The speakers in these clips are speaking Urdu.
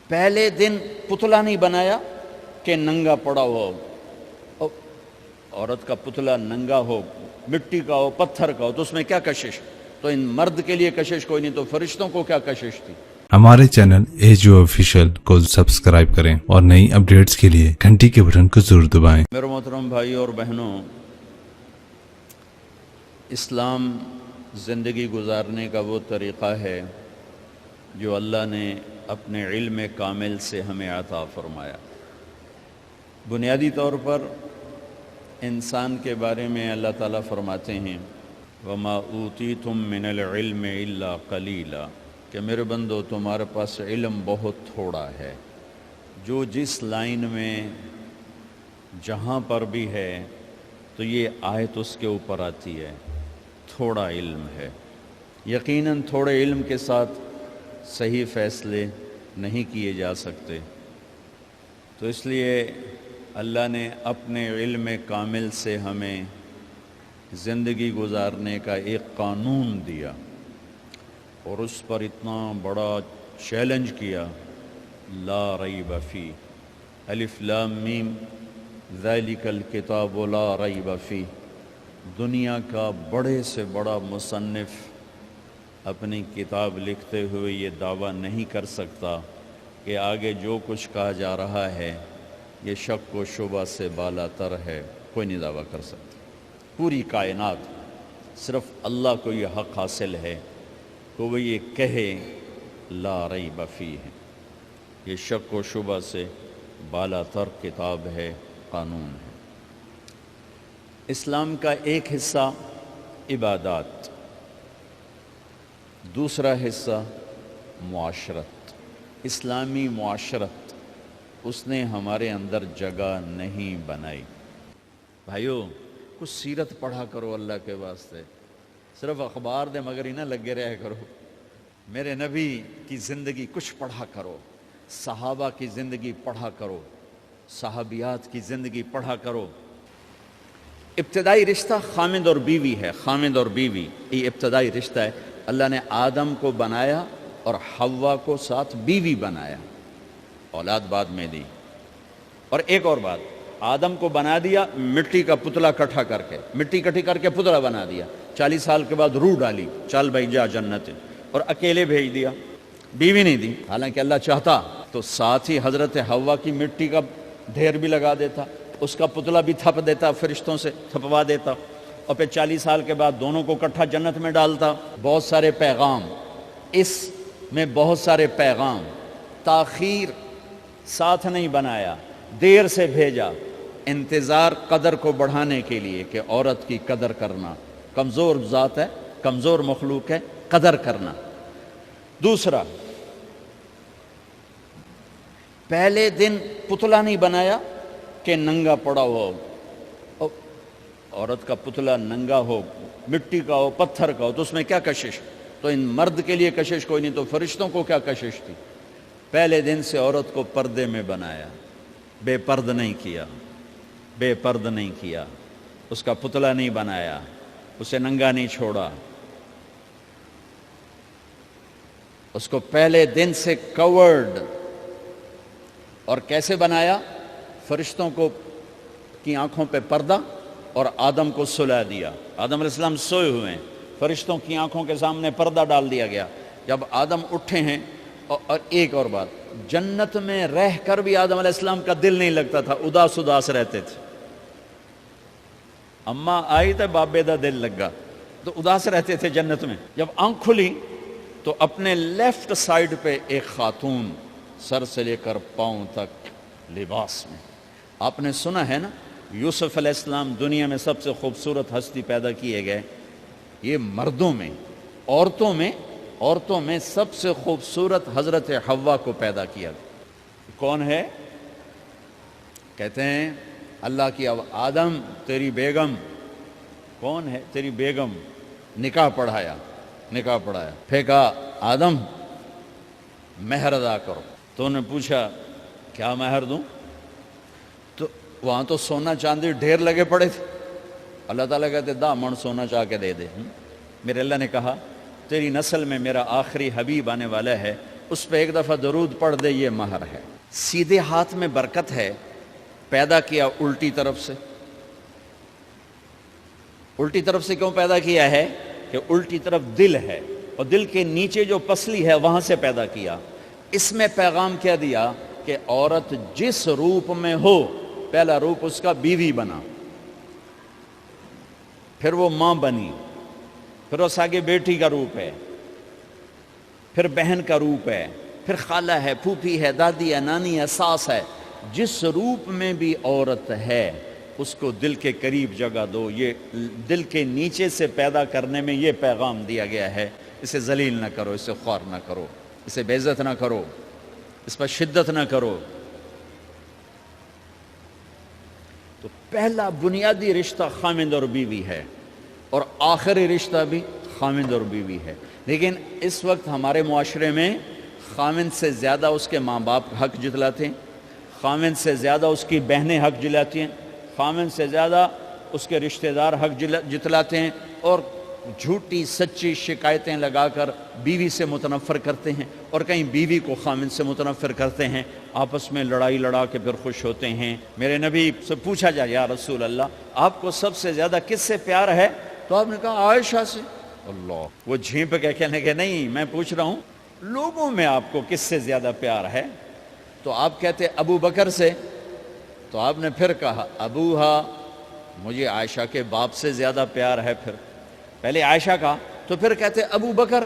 پہلے دن پتلا نہیں بنایا کہ ننگا پڑا ہو. عورت کا پتلا ننگا ہو، مٹی کا ہو، پتھر کا ہو، تو اس میں کیا کشش؟ تو ان مرد کے لیے کشش کوئی نہیں، تو فرشتوں کو کیا کشش تھی؟ ہمارے چینل AGO آفیشیل کو سبسکرائب کریں اور نئی اپڈیٹس کے لیے گھنٹی کے بٹن کو ضرور دبائیں. میرے محترم بھائیوں اور بہنوں، اسلام زندگی گزارنے کا وہ طریقہ ہے جو اللہ نے اپنے علم کامل سے ہمیں عطا فرمایا. بنیادی طور پر انسان کے بارے میں اللہ تعالیٰ فرماتے ہیں وَمَا أُوتِيتُم مِّنَ الْعِلْمِ إِلَّا قَلِيلًا، کہ میرے بندو تمہارے پاس علم بہت تھوڑا ہے. جو جس لائن میں جہاں پر بھی ہے تو یہ آیت اس کے اوپر آتی ہے، تھوڑا علم ہے. یقیناً تھوڑے علم کے ساتھ صحیح فیصلے نہیں کیے جا سکتے، تو اس لیے اللہ نے اپنے علم کامل سے ہمیں زندگی گزارنے کا ایک قانون دیا اور اس پر اتنا بڑا چیلنج کیا، لا ریب فیہ، الف لام میم ذالک الکتاب لا ریب فیہ. دنیا کا بڑے سے بڑا مصنف اپنی کتاب لکھتے ہوئے یہ دعویٰ نہیں کر سکتا کہ آگے جو کچھ کہا جا رہا ہے یہ شک و شبہ سے بالا تر ہے. کوئی نہیں دعویٰ کر سکتا. پوری کائنات صرف اللہ کو یہ حق حاصل ہے کہ وہ یہ کہے لا ریب فیہ، یہ شک و شبہ سے بالا تر کتاب ہے، قانون ہے. اسلام کا ایک حصہ عبادات، دوسرا حصہ معاشرت، اسلامی معاشرت. اس نے ہمارے اندر جگہ نہیں بنائی. بھائیو کچھ سیرت پڑھا کرو اللہ کے واسطے، صرف اخبار دے مگر ہی نہ لگے رہے کرو. میرے نبی کی زندگی کچھ پڑھا کرو، صحابہ کی زندگی پڑھا کرو، صحابیات کی زندگی پڑھا کرو. ابتدائی رشتہ خامد اور بیوی ہے. خامد اور بیوی یہ ابتدائی رشتہ ہے. اللہ نے آدم کو بنایا اور حوا کو ساتھ بیوی بنایا، اولاد بعد میں دی. اور ایک اور بات، آدم کو بنا دیا مٹی کا پتلا کٹھا کر کے، مٹی کٹھی کر کے پتلا بنا دیا. 40 سال کے بعد روح ڈالی، چل بھائی جا جنت، اور اکیلے بھیج دیا، بیوی نہیں دی. حالانکہ اللہ چاہتا تو ساتھ ہی حضرت حوا کی مٹی کا ڈھیر بھی لگا دیتا، اس کا پتلا بھی تھپ دیتا، فرشتوں سے تھپوا دیتا، اور پھر 40 سال کے بعد دونوں کو کٹھا جنت میں ڈالتا. بہت سارے پیغام، اس میں بہت سارے پیغام. تاخیر ساتھ نہیں بنایا، دیر سے بھیجا. انتظار قدر کو بڑھانے کے لیے کہ عورت کی قدر کرنا، کمزور ذات ہے، کمزور مخلوق ہے، قدر کرنا. دوسرا، پہلے دن پتلا نہیں بنایا کہ ننگا پڑا ہو. عورت کا پتلا ننگا ہو، مٹی کا ہو، پتھر کا ہو، تو اس میں کیا کشش؟ تو ان مرد کے لیے کشش کوئی نہیں، تو فرشتوں کو کیا کشش تھی؟ پہلے دن سے عورت کو پردے میں بنایا، بے پرد نہیں کیا، بے پرد نہیں کیا. اس کا پتلا نہیں بنایا، اسے ننگا نہیں چھوڑا. اس کو پہلے دن سے کورڈ. اور کیسے بنایا؟ فرشتوں کو کی آنکھوں پہ پردہ اور آدم کو سلا دیا. آدم علیہ السلام سوئے ہوئے ہیں، فرشتوں کی آنکھوں کے سامنے پردہ ڈال دیا گیا. جب آدم اٹھے ہیں، اور ایک اور بات، جنت میں رہ کر بھی آدم علیہ السلام کا دل نہیں لگتا تھا، اداس اداس رہتے تھے. اماں آئی تو بابے دا دل لگا، تو اداس رہتے تھے جنت میں. جب آنکھ کھلی تو اپنے لیفٹ سائیڈ پہ ایک خاتون، سر سے لے کر پاؤں تک لباس میں. آپ نے سنا ہے نا، یوسف علیہ السلام دنیا میں سب سے خوبصورت ہستی پیدا کیے گئے. یہ مردوں میں، عورتوں میں سب سے خوبصورت حضرت حوا کو پیدا کیا. کون ہے؟ کہتے ہیں اللہ کی آدم تیری بیگم. کون ہے تیری بیگم؟ نکاح پڑھایا. پھینکا آدم مہر ادا کرو. تو انہوں نے پوچھا کیا مہر دوں؟ تو وہاں تو سونا چاندی ڈھیر لگے پڑے تھے. اللہ تعالیٰ کہتے دا من سونا چاہ کے دے دے. میرے اللہ نے کہا تیری نسل میں میرا آخری حبیب آنے والا ہے، اس پہ ایک دفعہ درود پڑھ دے، یہ مہر ہے۔ سیدھے ہاتھ میں برکت ہے، پیدا کیا الٹی طرف سے۔ الٹی طرف سے کیوں پیدا کیا ہے؟ کہ الٹی طرف دل ہے، اور دل کے نیچے جو پسلی ہے وہاں سے پیدا کیا۔ اس میں پیغام کیا دیا کہ عورت جس روپ میں ہو، پہلا روپ اس کا بیوی بنا، پھر وہ ماں بنی، پھر اس آگے بیٹی کا روپ ہے، پھر بہن کا روپ ہے، پھر خالہ ہے، پھوپھی ہے، دادی ہے، نانی ہے، ساس ہے۔ جس روپ میں بھی عورت ہے اس کو دل کے قریب جگہ دو۔ یہ دل کے نیچے سے پیدا کرنے میں یہ پیغام دیا گیا ہے، اسے ذلیل نہ کرو، اسے خوار نہ کرو، اسے بے عزت نہ کرو، اس پر شدت نہ کرو۔ تو پہلا بنیادی رشتہ خامند اور بیوی ہے، اور آخری رشتہ بھی خامند اور بیوی ہے۔ لیکن اس وقت ہمارے معاشرے میں خامند سے زیادہ اس کے ماں باپ حق جتلاتے ہیں، خامند سے زیادہ اس کی بہنیں حق جلاتی ہیں، خامند سے زیادہ اس کے رشتہ دار حق جتلاتے ہیں، اور جھوٹی سچی شکایتیں لگا کر بیوی سے متنفر کرتے ہیں، اور کہیں بیوی کو خامند سے متنفر کرتے ہیں، آپس میں لڑائی لڑا کے پھر خوش ہوتے ہیں۔ میرے نبی سے پوچھا جائے، یا رسول اللہ آپ کو سب سے زیادہ کس سے پیار ہے؟ تو آپ نے کہا عائشہ سے۔ اللہ، وہ جھینپ کے کہنے کہ نہیں، میں پوچھ رہا ہوں لوگوں میں آپ کو کس سے زیادہ پیار ہے؟ تو آپ کہتے ابو بکر سے۔ تو آپ نے پھر کہا ابوہا، مجھے عائشہ کے باپ سے زیادہ پیار ہے۔ پھر پہلے عائشہ کا، تو پھر کہتے ابو بکر۔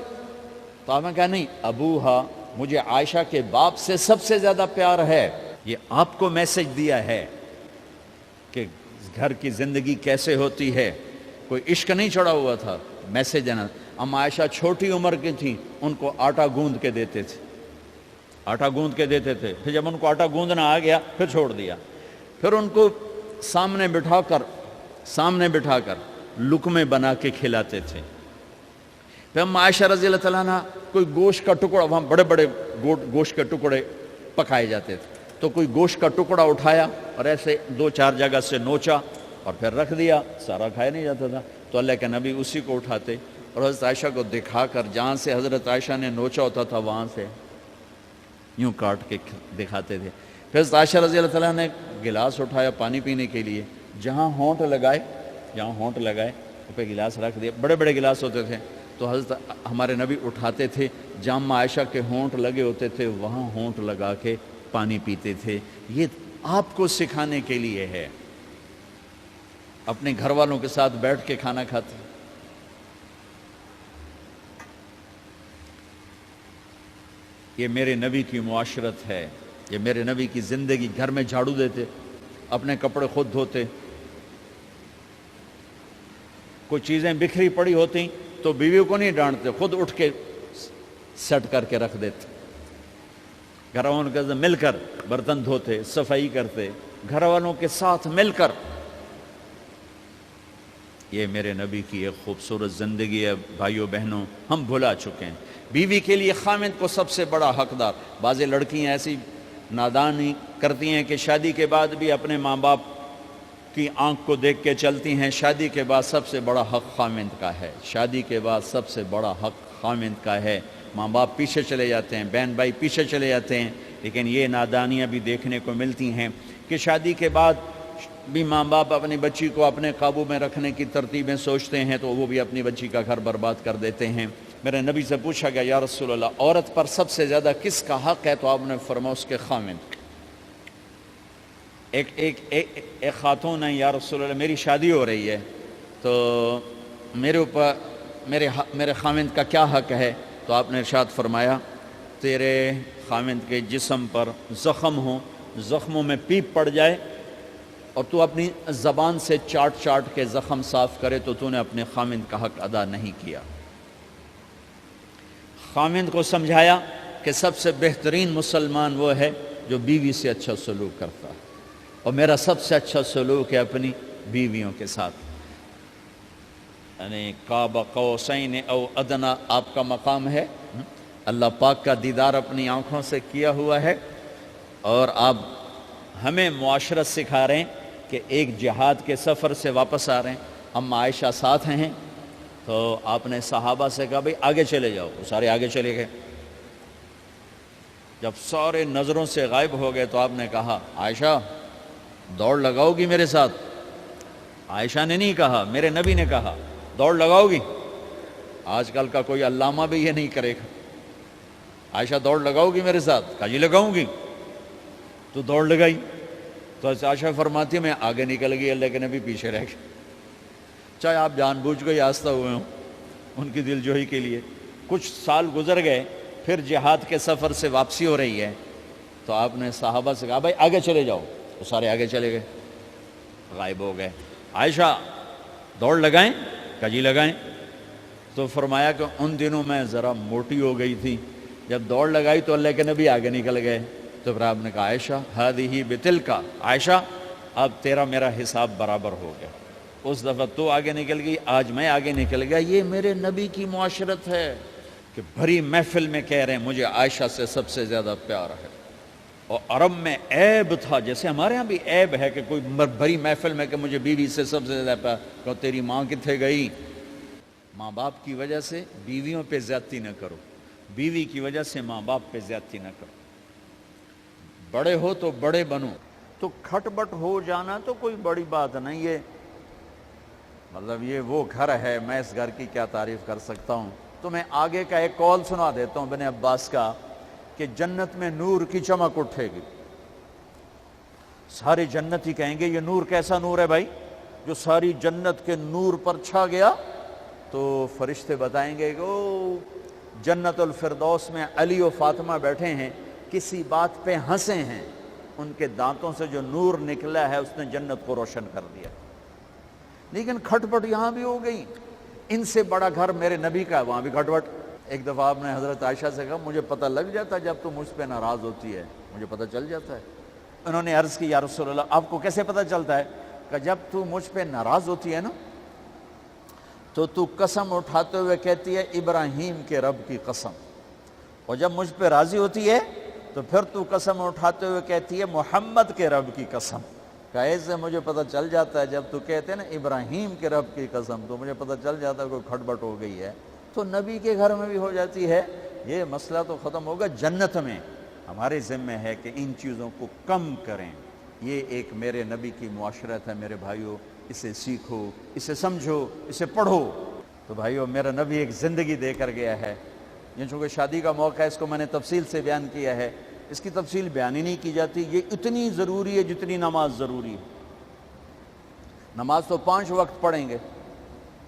تو آپ نے کہا نہیں، ابوہا، مجھے عائشہ کے باپ سے سب سے زیادہ پیار ہے۔ یہ آپ کو میسج دیا ہے کہ گھر کی زندگی کیسے ہوتی ہے، کوئی عشق نہیں چڑھا ہوا تھا، میسج دینا۔ ام عائشہ چھوٹی عمر کی تھیں، ان کو آٹا گوندھ کے دیتے تھے، آٹا گوندھ کے دیتے تھے، پھر جب ان کو آٹا گوندھنا آ گیا پھر چھوڑ دیا، پھر ان کو سامنے بٹھا کر لقمے بنا کے کھلاتے تھے۔ پھر ام عائشہ رضی اللہ تعالیٰ عنہ کوئی گوشت کا ٹکڑا، وہاں بڑے بڑے گوشت کے ٹکڑے پکائے جاتے تھے، تو کوئی گوشت کا ٹکڑا اٹھایا اور ایسے 2-4 جگہ سے نوچا اور پھر رکھ دیا، سارا کھایا نہیں جاتا تھا، تو اللہ کے نبی اسی کو اٹھاتے اور حضرت عائشہ کو دکھا کر، جہاں سے حضرت عائشہ نے نوچا ہوتا تھا وہاں سے یوں کاٹ کے دکھاتے تھے۔ پھر حضرت عائشہ رضی اللہ تعالیٰ نے گلاس اٹھایا پانی پینے کے لیے، جہاں ہونٹ لگائے پہ گلاس رکھ دیا، بڑے بڑے گلاس ہوتے تھے، تو حضرت ہمارے نبی اٹھاتے تھے، جہاں عائشہ کے ہونٹ لگے ہوتے تھے وہاں ہونٹ لگا کے پانی پیتے تھے۔ یہ آپ کو سکھانے کے لیے ہے، اپنے گھر والوں کے ساتھ بیٹھ کے کھانا کھاتے۔ یہ میرے نبی کی معاشرت ہے، یہ میرے نبی کی زندگی۔ گھر میں جھاڑو دیتے، اپنے کپڑے خود دھوتے، کوئی چیزیں بکھری پڑی ہوتی تو بیوی کو نہیں ڈانٹتے، خود اٹھ کے سیٹ کر کے رکھ دیتے، گھر والوں کے ساتھ مل کر برتن دھوتے، صفائی کرتے، گھر والوں کے ساتھ مل کر۔ یہ میرے نبی کی ایک خوبصورت زندگی ہے۔ بھائیوں بہنوں، ہم بھلا چکے ہیں بیوی کے لیے خامند کو سب سے بڑا حقدار۔ بعض لڑکیاں ایسی نادانی کرتی ہیں کہ شادی کے بعد بھی اپنے ماں باپ کی آنکھ کو دیکھ کے چلتی ہیں۔ شادی کے بعد سب سے بڑا حق خامند کا ہے، شادی کے بعد سب سے بڑا حق خامند کا ہے۔ ماں باپ پیچھے چلے جاتے ہیں، بہن بھائی پیچھے چلے جاتے ہیں، لیکن یہ نادانیاں بھی دیکھنے کو ملتی ہیں کہ شادی کے بعد بھی ماں باپ اپنی بچی کو اپنے قابو میں رکھنے کی ترتیبیں سوچتے ہیں، تو وہ بھی اپنی بچی کا گھر برباد کر دیتے ہیں۔ میرے نبی سے پوچھا گیا، یا رسول اللہ عورت پر سب سے زیادہ کس کا حق ہے؟ تو آپ نے فرمایا اس کے خامند۔ ایک خاتون ہے، یا رسول اللہ میری شادی ہو رہی ہے تو میرے اوپر میرے خامند کا کیا حق ہے؟ تو آپ نے ارشاد فرمایا، تیرے خامند کے جسم پر زخم ہوں، زخموں میں پیپ پڑ جائے اور تو اپنی زبان سے چاٹ کے زخم صاف کرے تو تو نے اپنے خامند کا حق ادا نہیں کیا۔ خامند کو سمجھایا کہ سب سے بہترین مسلمان وہ ہے جو بیوی سے اچھا سلوک کرتا ہے، اور میرا سب سے اچھا سلوک ہے اپنی بیویوں کے ساتھ۔ یعنی قاب قوسین او ادنا آپ کا مقام ہے، اللہ پاک کا دیدار اپنی آنکھوں سے کیا ہوا ہے، اور آپ ہمیں معاشرت سکھا رہے ہیں کہ ایک جہاد کے سفر سے واپس آ رہے ہیں، ہم عائشہ ساتھ ہیں، تو آپ نے صحابہ سے کہا بھئی آگے چلے جاؤ، وہ سارے آگے چلے گئے۔ جب سارے نظروں سے غائب ہو گئے تو آپ نے کہا عائشہ دوڑ لگاؤ گی میرے ساتھ؟ عائشہ نے نہیں کہا، میرے نبی نے کہا دوڑ لگاؤ گی؟ آج کل کا کوئی علامہ بھی یہ نہیں کرے گا، عائشہ دوڑ لگاؤ گی میرے ساتھ؟ کہا جی لگاؤں گی۔ تو دوڑ لگائی تو عائشہ فرماتی ہے میں آگے نکل گئی، اللہ کے نبی پیچھے رہ گئے، چاہے آپ جان بوجھ کے آہستہ ہوئے ہوں ان کی دل جوئی کے لیے۔ کچھ سال گزر گئے، پھر جہاد کے سفر سے واپسی ہو رہی ہے تو آپ نے صحابہ سے کہا بھائی آگے چلے جاؤ، تو سارے آگے چلے گئے، غائب ہو گئے۔ عائشہ دوڑ لگائیں؟ کہا جی لگائیں۔ تو فرمایا کہ ان دنوں میں ذرا موٹی ہو گئی تھی، جب دوڑ لگائی تو اللہ کے نبی آگے نکل گئے، تو پھر آپ نے کہا عائشہ ہذہ بتلک، عائشہ اب تیرا میرا حساب برابر ہو گیا، اس دفعہ تو آگے نکل گئی، آج میں آگے نکل گیا۔ یہ میرے نبی کی معاشرت ہے کہ بھری محفل میں کہہ رہے ہیں مجھے عائشہ سے سب سے زیادہ پیار ہے۔ اور عرب میں عیب تھا، جیسے ہمارے ہاں بھی عیب ہے کہ کوئی بھری محفل میں کہ مجھے بیوی سے سب سے زیادہ پیار، کہ تیری ماں کتنے گئی؟ ماں باپ کی وجہ سے بیویوں پہ زیادتی نہ کرو، بیوی کی وجہ سے ماں باپ پہ زیادتی نہ کرو، بڑے ہو تو بڑے بنو۔ تو کھٹ بٹ ہو جانا تو کوئی بڑی بات نہیں ہے، مطلب یہ وہ گھر ہے، میں اس گھر کی کیا تعریف کر سکتا ہوں۔ تو میں آگے کا ایک قول سنا دیتا ہوں ابن عباس کا کہ جنت میں نور کی چمک اٹھے گی، سارے جنتی کہیں گے یہ نور کیسا نور ہے بھائی جو ساری جنت کے نور پر چھا گیا؟ تو فرشتے بتائیں گے کہ او جنت الفردوس میں علی و فاطمہ بیٹھے ہیں، کسی بات پہ ہنسے ہیں، ان کے دانتوں سے جو نور نکلا ہے اس نے جنت کو روشن کر دیا۔ لیکن کھٹ پٹ یہاں بھی ہو گئی، ان سے بڑا گھر میرے نبی کا ہے، وہاں بھی کھٹ پٹ۔ ایک دفعہ آپ نے حضرت عائشہ سے کہا مجھے پتہ لگ جاتا ہے جب تو مجھ پہ ناراض ہوتی ہے، مجھے پتہ چل جاتا ہے۔ انہوں نے عرض کی یا رسول اللہ آپ کو کیسے پتہ چلتا ہے؟ کہ جب تو مجھ پہ ناراض ہوتی ہے نا تو قسم اٹھاتے ہوئے کہتی ہے ابراہیم کے رب کی قسم، اور جب مجھ پہ راضی ہوتی ہے تو پھر تو قسم اٹھاتے ہوئے کہتی ہے محمد کے رب کی قسم۔ کہ ایسے مجھے پتہ چل جاتا ہے جب تو کہتے ہیں نا ابراہیم کے رب کی قسم، تو مجھے پتہ چل جاتا ہے کوئی کھٹ بٹ ہو گئی ہے۔ تو نبی کے گھر میں بھی ہو جاتی ہے، یہ مسئلہ تو ختم ہوگا۔ جنت میں ہمارے ذمہ ہے کہ ان چیزوں کو کم کریں، یہ ایک میرے نبی کی معاشرت ہے میرے بھائیوں، اسے سیکھو، اسے سمجھو، اسے پڑھو۔ تو بھائیوں میرا نبی ایک زندگی دے کر گیا ہے، یہ چونکہ شادی کا موقع ہے اس کو میں نے تفصیل سے بیان کیا ہے، اس کی تفصیل بیان ہی نہیں کی جاتی۔ یہ اتنی ضروری ہے جتنی نماز ضروری ہے۔ نماز تو 5 وقت پڑھیں گے،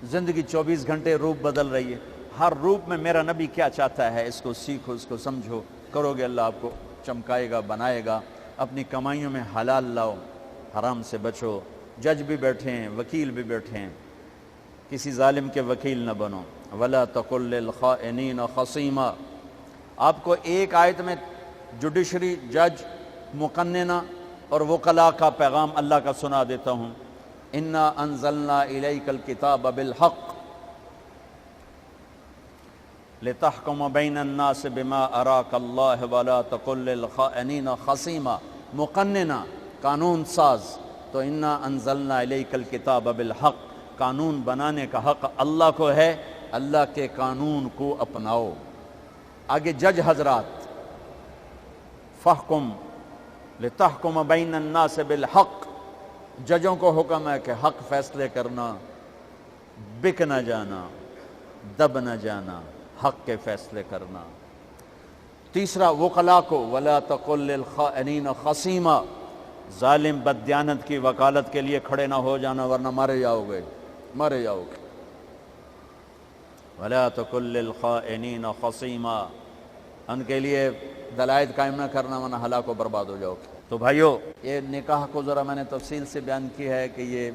زندگی 24 گھنٹے روپ بدل رہی ہے، ہر روپ میں میرا نبی کیا چاہتا ہے اس کو سیکھو، اس کو سمجھو، کرو گے اللہ آپ کو چمکائے گا، بنائے گا۔ اپنی کمائیوں میں حلال لاؤ، حرام سے بچو۔ جج بھی بیٹھے ہیں، وکیل بھی بیٹھے ہیں، کسی ظالم کے وکیل نہ بنو۔ وَلَا تَقُلْ لِلْخَائِنِينَ خَصِيمًا۔ آپ کو ایک آیت میں جوڈیشری، جج، مقننہ اور وکلاء کا پیغام اللہ کا سنا دیتا ہوں۔ اِنَّا أَنزَلْنَا إِلَيْكَ الْكِتَابَ بِالْحَقِّ لِتَحْكُمَ بَيْنَ النَّاسِ بِمَا أَرَاكَ اللَّهُ وَلَا تَقُلْ لِلْخَائِنِينَ خَصِيمًا۔ مقننہ، قانون ساز۔ تو اِنَّا أَنزَلْنَا إِلَيْكَ الْكِتَابَ بِالْحَقِّ، قانون بنانے کا حق اللہ کو ہے، اللہ کے قانون کو اپناؤ۔ آگے جج حضرات، فَحْكُمْ لِتَحْكُمَ بَيْنَ النَّاسِ بِالْحَقِّ، ججوں کو حکم ہے کہ حق فیصلے کرنا، بک نہ جانا، دب نہ جانا، حق کے فیصلے کرنا۔ تیسرا وکلاء کو وَلَا تَقُلْ لِلْخَائِنِينَ خَصِيمًا، ظالم بددیانت کی وکالت کے لیے کھڑے نہ ہو جانا ورنہ مارے جاؤ گے، مارے جاؤ گے۔ وَلَا تَقُلْ لِلْخَائِنِينَ خَصِيمًا، ان کے لیے دلائل قائم نہ کرنا ورنہ ہلاک و برباد ہو جاؤ گے۔ تو بھائیو یہ نکاح کو ذرا میں نے تفصیل سے بیان کی ہے کہ یہ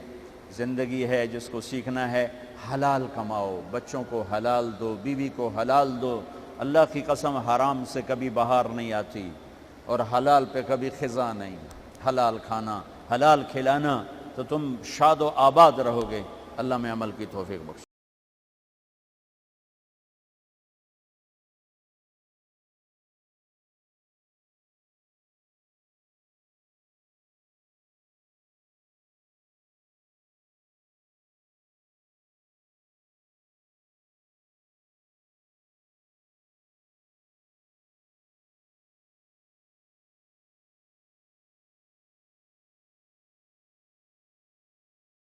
زندگی ہے جس کو سیکھنا ہے۔ حلال کماؤ، بچوں کو حلال دو، بیوی کو حلال دو۔ اللہ کی قسم حرام سے کبھی بہار نہیں آتی اور حلال پہ کبھی خزاں نہیں۔ حلال کھانا، حلال کھلانا تو تم شاد و آباد رہو گے۔ اللہ میں عمل کی توفیق بخشے۔